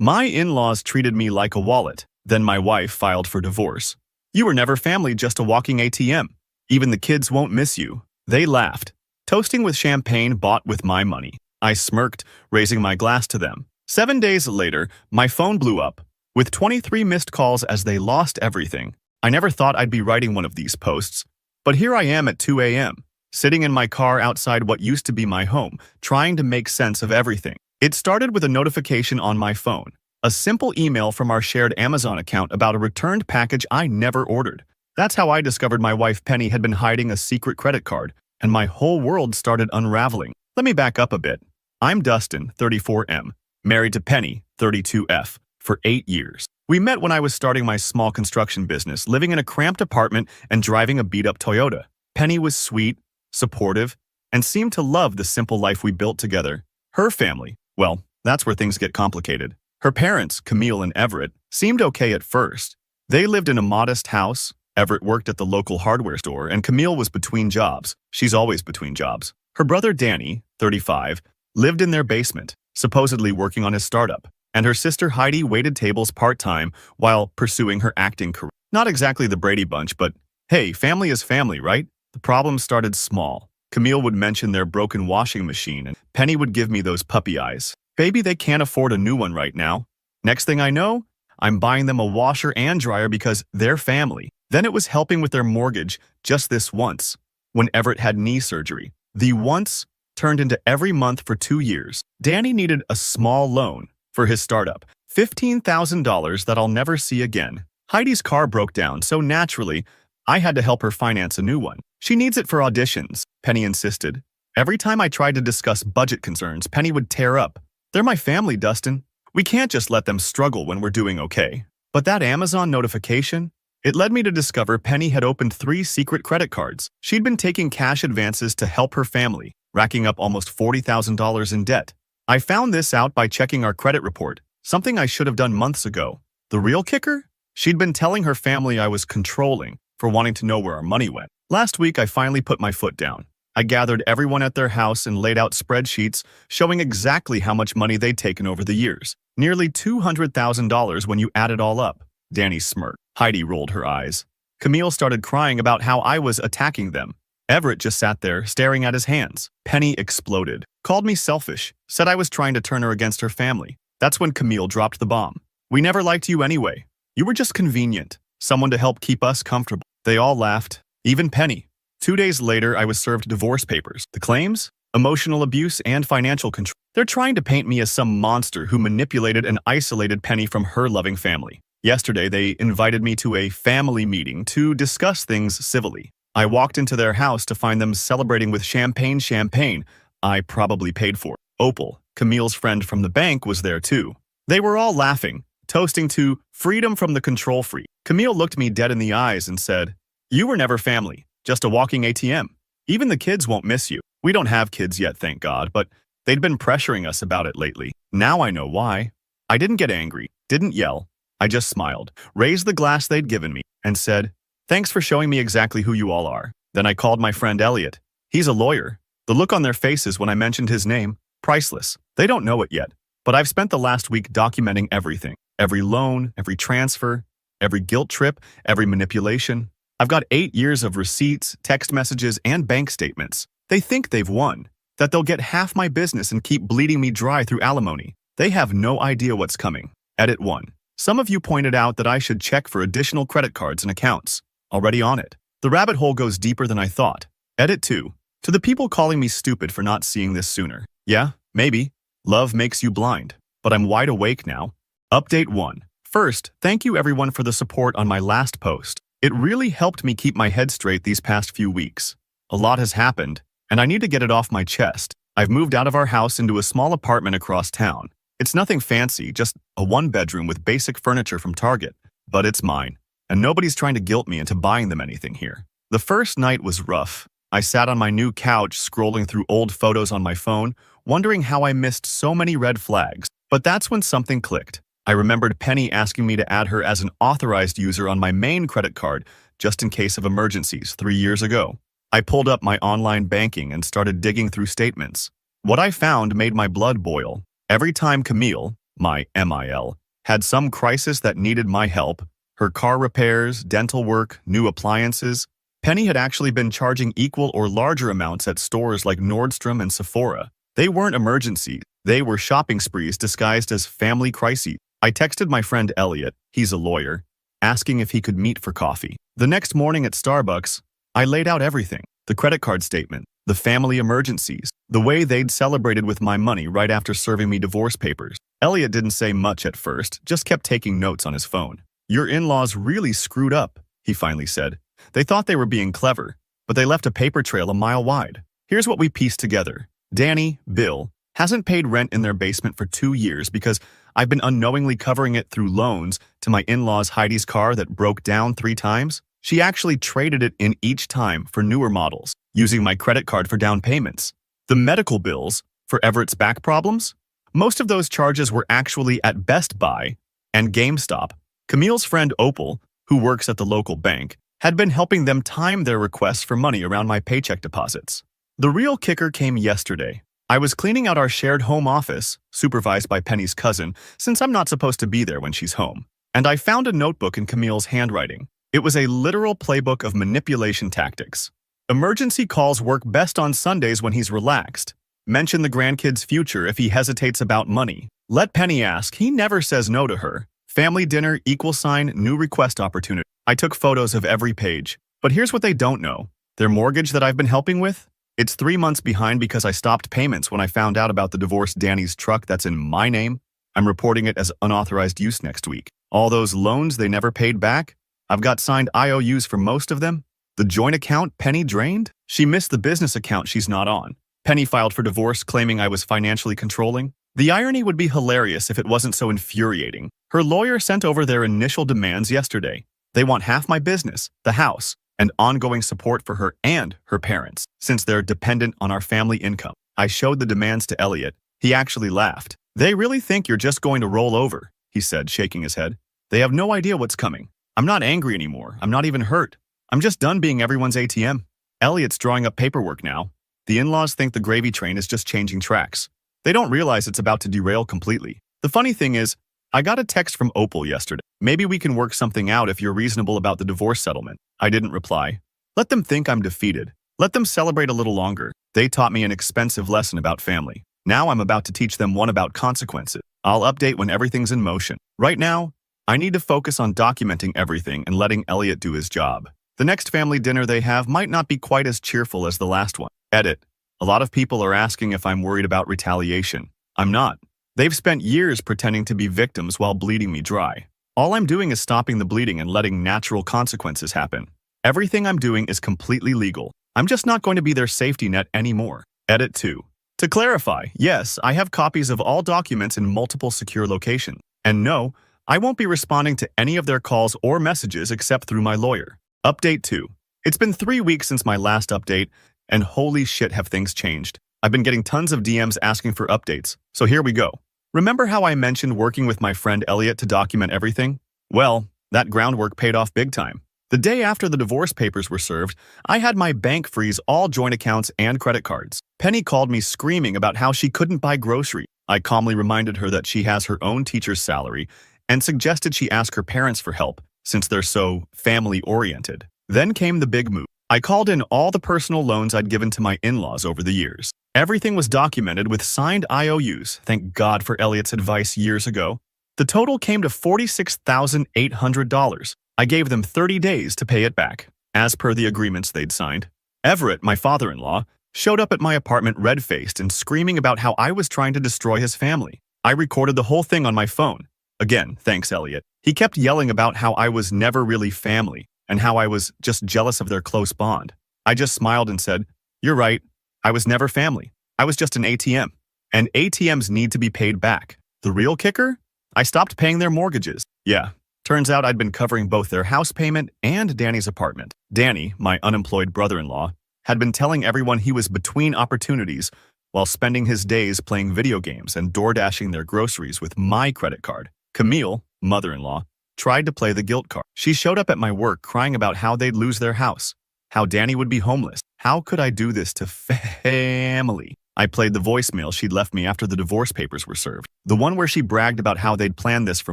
My in-laws treated me like a wallet. Then my wife filed for divorce. You were never family, just a walking ATM. Even the kids won't miss you. They laughed, toasting with champagne bought with my money. I smirked, raising my glass to them. 7 days later, my phone blew up, with 23 missed calls as they lost everything. I never thought I'd be writing one of these posts, but here I am at 2 a.m., sitting in my car outside what used to be my home, trying to make sense of everything. It started with a notification on my phone, a simple email from our shared Amazon account about a returned package I never ordered. That's how I discovered my wife Penny had been hiding a secret credit card, and my whole world started unraveling. Let me back up a bit. I'm Dustin, 34M, married to Penny, 32F, for 8 years. We met when I was starting my small construction business, living in a cramped apartment and driving a beat-up Toyota. Penny was sweet, supportive, and seemed to love the simple life we built together. Her family, well, that's where things get complicated. Her parents, Camille and Everett, seemed okay at first. They lived in a modest house. Everett worked at the local hardware store, and Camille was between jobs. She's always between jobs. Her brother Danny, 35, lived in their basement, supposedly working on his startup, and her sister Heidi waited tables part-time while pursuing her acting career. Not exactly the Brady Bunch, but hey, family is family, right? The problem started small. Camille would mention their broken washing machine, and Penny would give me those puppy eyes. Baby, they can't afford a new one right now. Next thing I know, I'm buying them a washer and dryer because they're family. Then it was helping with their mortgage just this once, when Everett had knee surgery. The once turned into every month for 2 years. Danny needed a small loan for his startup, $15,000 that I'll never see again. Heidi's car broke down, so naturally, I had to help her finance a new one. She needs it for auditions, Penny insisted. Every time I tried to discuss budget concerns, Penny would tear up. They're my family, Dustin. We can't just let them struggle when we're doing okay. But that Amazon notification, it led me to discover Penny had opened 3 secret credit cards. She'd been taking cash advances to help her family, racking up almost $40,000 in debt. I found this out by checking our credit report, something I should have done months ago. The real kicker? She'd been telling her family I was controlling for wanting to know where our money went. Last week, I finally put my foot down. I gathered everyone at their house and laid out spreadsheets showing exactly how much money they'd taken over the years. Nearly $200,000 when you add it all up. Danny smirked. Heidi rolled her eyes. Camille started crying about how I was attacking them. Everett just sat there, staring at his hands. Penny exploded. Called me selfish. Said I was trying to turn her against her family. That's when Camille dropped the bomb. We never liked you anyway. You were just convenient. Someone to help keep us comfortable. They all laughed. Even Penny. 2 days later, I was served divorce papers. The claims? Emotional abuse and financial control. They're trying to paint me as some monster who manipulated and isolated Penny from her loving family. Yesterday, they invited me to a family meeting to discuss things civilly. I walked into their house to find them celebrating with champagne I probably paid for. Opal, Camille's friend from the bank, was there too. They were all laughing, toasting to freedom from the control freak. Camille looked me dead in the eyes and said, "You were never family, just a walking ATM. Even the kids won't miss you." We don't have kids yet, thank God, but they'd been pressuring us about it lately. Now I know why. I didn't get angry, didn't yell. I just smiled, raised the glass they'd given me, and said, "Thanks for showing me exactly who you all are." Then I called my friend Elliot. He's a lawyer. The look on their faces when I mentioned his name, priceless. They don't know it yet, but I've spent the last week documenting everything. Every loan, every transfer, every guilt trip, every manipulation. I've got 8 years of receipts, text messages, and bank statements. They think they've won, that they'll get half my business and keep bleeding me dry through alimony. They have no idea what's coming. Edit 1. Some of you pointed out that I should check for additional credit cards and accounts. Already on it. The rabbit hole goes deeper than I thought. Edit 2. To the people calling me stupid for not seeing this sooner. Yeah, maybe. Love makes you blind. But I'm wide awake now. Update 1. First, thank you everyone for the support on my last post. It really helped me keep my head straight these past few weeks. A lot has happened, and I need to get it off my chest. I've moved out of our house into a small apartment across town. It's nothing fancy, just a 1-bedroom with basic furniture from Target. But it's mine, and nobody's trying to guilt me into buying them anything here. The first night was rough. I sat on my new couch scrolling through old photos on my phone, wondering how I missed so many red flags. But that's when something clicked. I remembered Penny asking me to add her as an authorized user on my main credit card just in case of emergencies 3 years ago. I pulled up my online banking and started digging through statements. What I found made my blood boil. Every time Camille, my MIL, had some crisis that needed my help. Her car repairs, dental work, new appliances. Penny had actually been charging equal or larger amounts at stores like Nordstrom and Sephora. They weren't emergencies. They were shopping sprees disguised as family crises. I texted my friend Elliot, he's a lawyer, asking if he could meet for coffee. The next morning at Starbucks, I laid out everything. The credit card statement, the family emergencies, the way they'd celebrated with my money right after serving me divorce papers. Elliot didn't say much at first, just kept taking notes on his phone. Your in-laws really screwed up, he finally said. They thought they were being clever, but they left a paper trail a mile wide. Here's what we pieced together. Danny, Bill, hasn't paid rent in their basement for 2 years because I've been unknowingly covering it through loans to my in-laws Heidi's car that broke down 3 times. She actually traded it in each time for newer models, using my credit card for down payments. The medical bills for Everett's back problems? Most of those charges were actually at Best Buy and GameStop. Camille's friend Opal, who works at the local bank, had been helping them time their requests for money around my paycheck deposits. The real kicker came yesterday. I was cleaning out our shared home office, supervised by Penny's cousin, since I'm not supposed to be there when she's home, and I found a notebook in Camille's handwriting. It was a literal playbook of manipulation tactics. Emergency calls work best on Sundays when he's relaxed. Mention the grandkid's future if he hesitates about money. Let Penny ask, he never says no to her. Family dinner, =, new request opportunity. I took photos of every page. But here's what they don't know. Their mortgage that I've been helping with? It's 3 months behind because I stopped payments when I found out about the divorced Danny's truck that's in my name. I'm reporting it as unauthorized use next week. All those loans they never paid back? I've got signed IOUs for most of them. The joint account Penny drained? She missed the business account she's not on. Penny filed for divorce claiming I was financially controlling. The irony would be hilarious if it wasn't so infuriating. Her lawyer sent over their initial demands yesterday. They want half my business, the house, and ongoing support for her and her parents, since they're dependent on our family income. I showed the demands to Elliot. He actually laughed. They really think you're just going to roll over, he said, shaking his head. They have no idea what's coming. I'm not angry anymore. I'm not even hurt. I'm just done being everyone's ATM. Elliot's drawing up paperwork now. The in-laws think the gravy train is just changing tracks. They don't realize it's about to derail completely. The funny thing is, I got a text from Opal yesterday. Maybe we can work something out if you're reasonable about the divorce settlement. I didn't reply. Let them think I'm defeated. Let them celebrate a little longer. They taught me an expensive lesson about family. Now I'm about to teach them one about consequences. I'll update when everything's in motion. Right now, I need to focus on documenting everything and letting Elliot do his job. The next family dinner they have might not be quite as cheerful as the last one. Edit. A lot of people are asking if I'm worried about retaliation. I'm not. They've spent years pretending to be victims while bleeding me dry. All I'm doing is stopping the bleeding and letting natural consequences happen. Everything I'm doing is completely legal. I'm just not going to be their safety net anymore. Edit 2. To clarify, yes, I have copies of all documents in multiple secure locations. And no, I won't be responding to any of their calls or messages except through my lawyer. Update 2. It's been 3 weeks since my last update, and holy shit have things changed. I've been getting tons of DMs asking for updates, so here we go. Remember how I mentioned working with my friend Elliot to document everything? Well, that groundwork paid off big time. The day after the divorce papers were served, I had my bank freeze all joint accounts and credit cards. Penny called me screaming about how she couldn't buy groceries. I calmly reminded her that she has her own teacher's salary and suggested she ask her parents for help, since they're so family-oriented. Then came the big move. I called in all the personal loans I'd given to my in-laws over the years. Everything was documented with signed IOUs, thank God for Elliot's advice years ago. The total came to $46,800. I gave them 30 days to pay it back, as per the agreements they'd signed. Everett, my father-in-law, showed up at my apartment red-faced and screaming about how I was trying to destroy his family. I recorded the whole thing on my phone. Again, thanks, Elliot. He kept yelling about how I was never really family and how I was just jealous of their close bond. I just smiled and said, "You're right. I was never family. I was just an ATM. And ATMs need to be paid back." The real kicker? I stopped paying their mortgages. Yeah, turns out I'd been covering both their house payment and Danny's apartment. Danny, my unemployed brother-in-law, had been telling everyone he was between opportunities while spending his days playing video games and door-dashing their groceries with my credit card. Camille, mother-in-law, tried to play the guilt card. She showed up at my work crying about how they'd lose their house, how Danny would be homeless. How could I do this to family? I played the voicemail she'd left me after the divorce papers were served. The one where she bragged about how they'd planned this for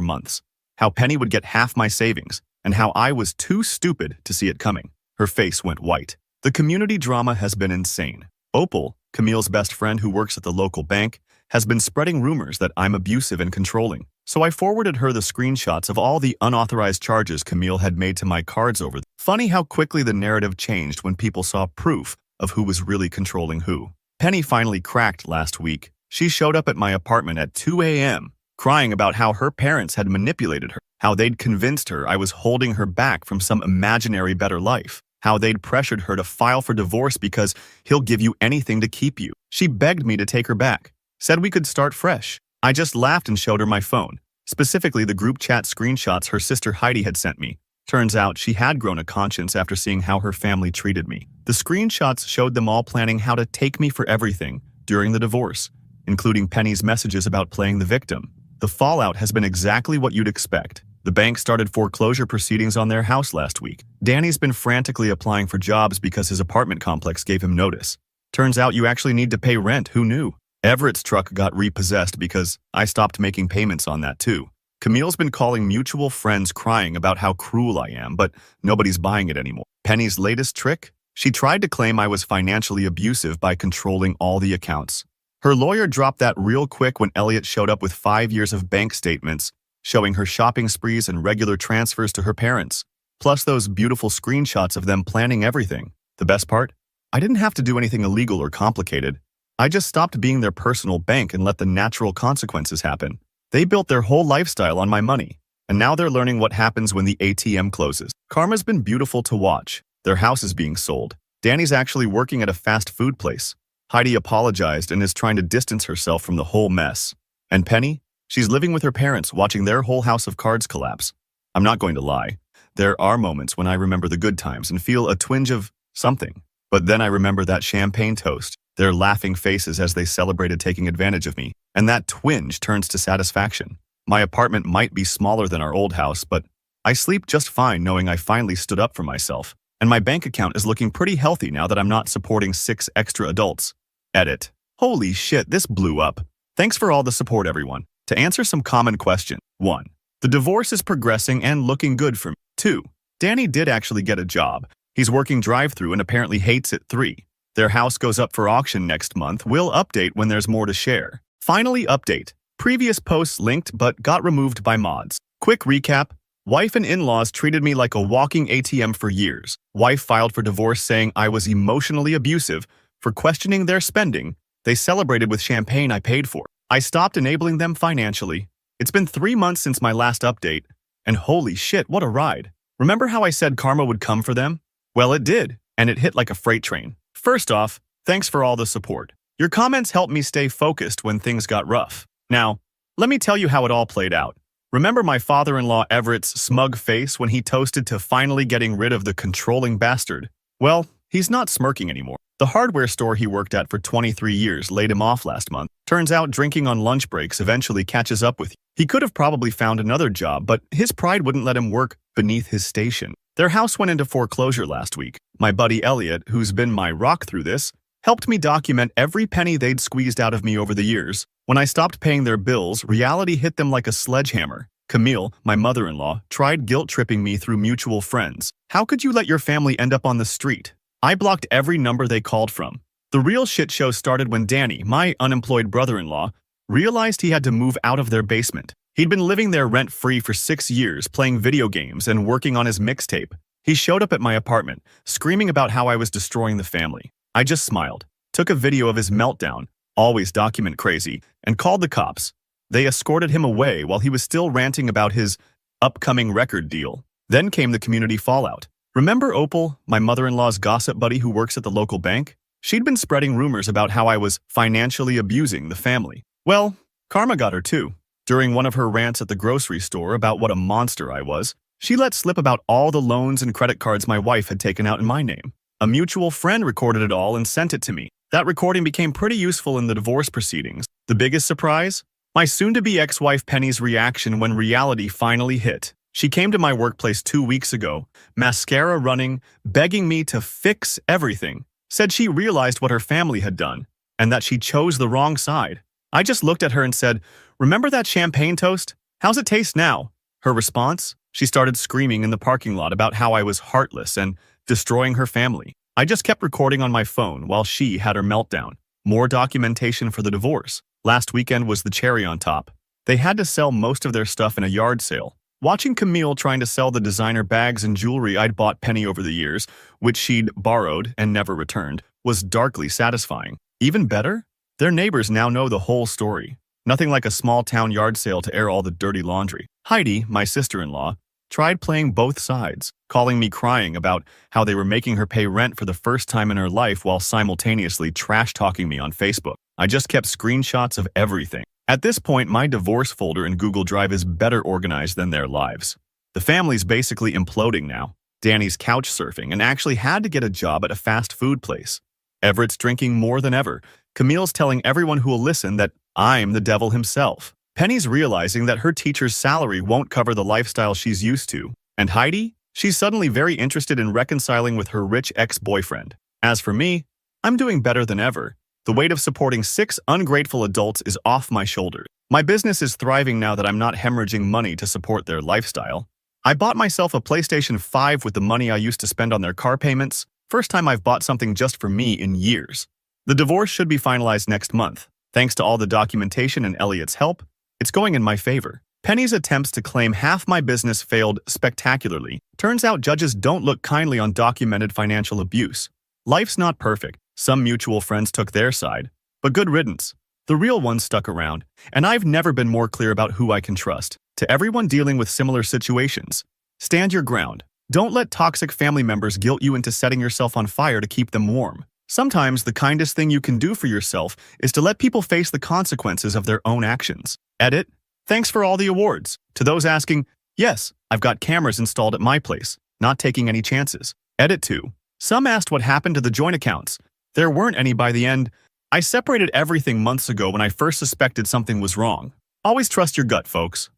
months, how Penny would get half my savings, and how I was too stupid to see it coming. Her face went white. The community drama has been insane. Opal, Camille's best friend who works at the local bank, has been spreading rumors that I'm abusive and controlling. So I forwarded her the screenshots of all the unauthorized charges Camille had made to my cards over. Funny how quickly the narrative changed when people saw proof of who was really controlling who. Penny finally cracked last week. She showed up at my apartment at 2 a.m., crying about how her parents had manipulated her, how they'd convinced her I was holding her back from some imaginary better life, how they'd pressured her to file for divorce because he'll give you anything to keep you. She begged me to take her back, said we could start fresh. I just laughed and showed her my phone, specifically the group chat screenshots her sister Heidi had sent me. Turns out she had grown a conscience after seeing how her family treated me. The screenshots showed them all planning how to take me for everything during the divorce, including Penny's messages about playing the victim. The fallout has been exactly what you'd expect. The bank started foreclosure proceedings on their house last week. Danny's been frantically applying for jobs because his apartment complex gave him notice. Turns out you actually need to pay rent, who knew? Everett's truck got repossessed because I stopped making payments on that too. Camille's been calling mutual friends crying about how cruel I am, but nobody's buying it anymore. Penny's latest trick? She tried to claim I was financially abusive by controlling all the accounts. Her lawyer dropped that real quick when Elliot showed up with 5 years of bank statements, showing her shopping sprees and regular transfers to her parents, plus those beautiful screenshots of them planning everything. The best part? I didn't have to do anything illegal or complicated. I just stopped being their personal bank and let the natural consequences happen. They built their whole lifestyle on my money, and now they're learning what happens when the ATM closes. Karma's been beautiful to watch. Their house is being sold. Danny's actually working at a fast food place. Heidi apologized and is trying to distance herself from the whole mess. And Penny? She's living with her parents, watching their whole house of cards collapse. I'm not going to lie. There are moments when I remember the good times and feel a twinge of something. But then I remember that champagne toast, their laughing faces as they celebrated taking advantage of me, and that twinge turns to satisfaction. My apartment might be smaller than our old house, but I sleep just fine knowing I finally stood up for myself, and my bank account is looking pretty healthy now that I'm not supporting 6 extra adults. Edit. Holy shit, this blew up. Thanks for all the support, everyone. To answer some common questions. 1. The divorce is progressing and looking good for me. 2. Danny did actually get a job. He's working drive-thru and apparently hates it. 3. Their house goes up for auction next month. We'll update when there's more to share. Finally, update. Previous posts linked but got removed by mods. Quick recap. Wife and in-laws treated me like a walking ATM for years. Wife filed for divorce saying I was emotionally abusive for questioning their spending. They celebrated with champagne I paid for. I stopped enabling them financially. It's been 3 months since my last update, and holy shit, what a ride. Remember how I said karma would come for them? Well, it did, and it hit like a freight train. First off, thanks for all the support. Your comments helped me stay focused when things got rough. Now, let me tell you how it all played out. Remember my father-in-law Everett's smug face when he toasted to finally getting rid of the controlling bastard? Well, he's not smirking anymore. The hardware store he worked at for 23 years laid him off last month. Turns out drinking on lunch breaks eventually catches up with you. He could have probably found another job, but his pride wouldn't let him work beneath his station. Their house went into foreclosure last week. My buddy Elliot, who's been my rock through this, helped me document every penny they'd squeezed out of me over the years. When I stopped paying their bills, reality hit them like a sledgehammer. Camille, my mother-in-law, tried guilt-tripping me through mutual friends. How could you let your family end up on the street? I blocked every number they called from. The real shit show started when Danny, my unemployed brother-in-law, realized he had to move out of their basement. He'd been living there rent-free for 6 years, playing video games and working on his mixtape. He showed up at my apartment, screaming about how I was destroying the family. I just smiled, took a video of his meltdown, always document crazy, and called the cops. They escorted him away while he was still ranting about his upcoming record deal. Then came the community fallout. Remember Opal, my mother-in-law's gossip buddy who works at the local bank? She'd been spreading rumors about how I was financially abusing the family. Well, karma got her too. During one of her rants at the grocery store about what a monster I was, she let slip about all the loans and credit cards my wife had taken out in my name. A mutual friend recorded it all and sent it to me. That recording became pretty useful in the divorce proceedings. The biggest surprise? My soon-to-be ex-wife Penny's reaction when reality finally hit. She came to my workplace 2 weeks ago, mascara running, begging me to fix everything. Said she realized what her family had done. and that she chose the wrong side. I just looked at her and said, "Remember that champagne toast? How's it taste now?" Her response? She started screaming in the parking lot about how I was heartless and destroying her family. I just kept recording on my phone while she had her meltdown. More documentation for the divorce. Last weekend was the cherry on top. They had to sell most of their stuff in a yard sale. Watching Camille trying to sell the designer bags and jewelry I'd bought Penny over the years, which she'd borrowed and never returned, was darkly satisfying. Even better? Their neighbors now know the whole story. Nothing like a small-town yard sale to air all the dirty laundry. Heidi, my sister-in-law, tried playing both sides, calling me crying about how they were making her pay rent for the first time in her life while simultaneously trash-talking me on Facebook. I just kept screenshots of everything. At this point, my divorce folder in Google Drive is better organized than their lives. The family's basically imploding now. Danny's couch surfing and actually had to get a job at a fast food place. Everett's drinking more than ever. Camille's telling everyone who will listen that I'm the devil himself. Penny's realizing that her teacher's salary won't cover the lifestyle she's used to. And Heidi? She's suddenly very interested in reconciling with her rich ex-boyfriend. As for me, I'm doing better than ever. The weight of supporting 6 ungrateful adults is off my shoulders. My business is thriving now that I'm not hemorrhaging money to support their lifestyle. I bought myself a PlayStation 5 with the money I used to spend on their car payments. First time I've bought something just for me in years. The divorce should be finalized next month. Thanks to all the documentation and Elliot's help, it's going in my favor. Penny's attempts to claim half my business failed spectacularly. Turns out judges don't look kindly on documented financial abuse. Life's not perfect. Some mutual friends took their side, but good riddance. The real ones stuck around, and I've never been more clear about who I can trust. To everyone dealing with similar situations, stand your ground. Don't let toxic family members guilt you into setting yourself on fire to keep them warm. Sometimes the kindest thing you can do for yourself is to let people face the consequences of their own actions. Edit. Thanks for all the awards. To those asking, yes, I've got cameras installed at my place, not taking any chances. Edit 2. Some asked what happened to the joint accounts. There weren't any by the end. I separated everything months ago when I first suspected something was wrong. Always trust your gut, folks.